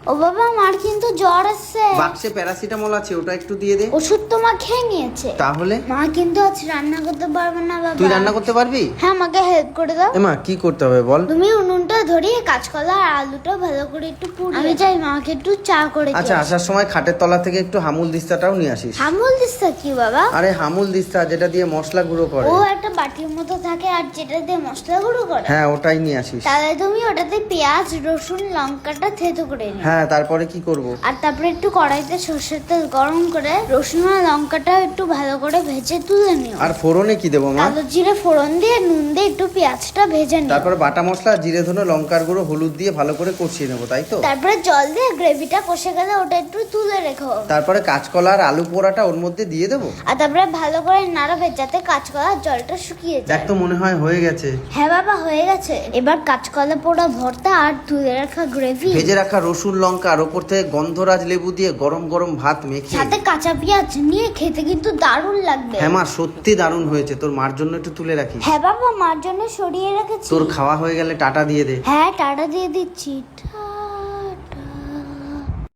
ও বাবা, আমার কিন্তু জ্বর আসছে। বাক্সে প্যারাসিটামল আছে, ওটা একটু দিয়ে দে। ওষুধ তো মা খেয়ে নিয়েছে। তাহলে মা কিন্তু আজ রান্না করতে পারবে না বাবা। তুই রান্না করতে পারবি? হ্যাঁ, আমাকে হেল্প করে দাও। এমা কি করতে হবে বল? তুমি উনুনটা ধরিয়ে কাঁচকলা আর আলুটা ভালো করে একটু পুড়িয়ে আমি চাই মাকে একটু চা করে আচ্ছা, আসার সময় খাটের তলা থেকে একটু হামুল দিস্তাটাও নিয়ে আসিস। হামুল দিস্তা কি বাবা? আরে হামুল দিস্তা, যেটা দিয়ে মশলা গুঁড়ো করে। ও একটা বাটির মতো থাকে আর যেটা দিয়ে মশলা গুঁড়ো করে। হ্যাঁ, ওটাই নিয়ে আসিস। তাহলে তুমি ওটাতে পেঁয়াজ রসুন লঙ্কাটা থেতো করে নিও। হ্যাঁ, তারপরে কি করব? আর তারপরে একটু কড়াইতে সর্ষের তেল গরম করে রসুন আর লঙ্কাটা একটু ভালো করে ভেজে তুলে নিও। আর ফোড়নে কি দেবো মা? কালো জিরে ফোড়ন দিয়ে নুন দিয়ে একটু পেঁয়াজটা ভেজে নিও। তারপরে বাটা মশলা, জিরে ধনে লঙ্কার গুঁড়ো হলুদ দিয়ে ভালো করে কষিয়ে নেবো, তাই তো? তারপরে জল দিয়ে গ্রেভিটা কষে গেলে ওটা একটু তুলে রেখো। তারপরে কাঁচকলা আর আলু পোড়াটা ওর মধ্যে দিয়ে দেবো। আর তারপরে ভালো করে নাড়াবে যাতে কাঁচকলার জলটা শুকিয়ে দেখ যায়। তো, মনে হয় হয়ে গেছে। হ্যাঁ বাবা, হয়ে গেছে। এবার কাঁচকলা পোড়া ভর্তা আর তুলে রাখা গ্রেভি, ভেজে রাখা রসুন লঙ্কা আর ওপর থেকে গন্ধরাজ লেবু দিয়ে গরম গরম ভাত মেখে সাথে কাঁচা পেঁয়াজ নিয়ে খেতে কিন্তু দারুণ লাগবে। হ্যাঁ মা, সত্যি দারুণ হয়েছে। তোর মার জন্য একটু তুলে রাখিস। হ্যাঁ বাবা, মার জন্য সরিয়ে রেখেছি। তোর খাওয়া হয়ে গেলে টাটা দিয়ে দে। হ্যাঁ, টাটা দিয়ে দিচ্ছি।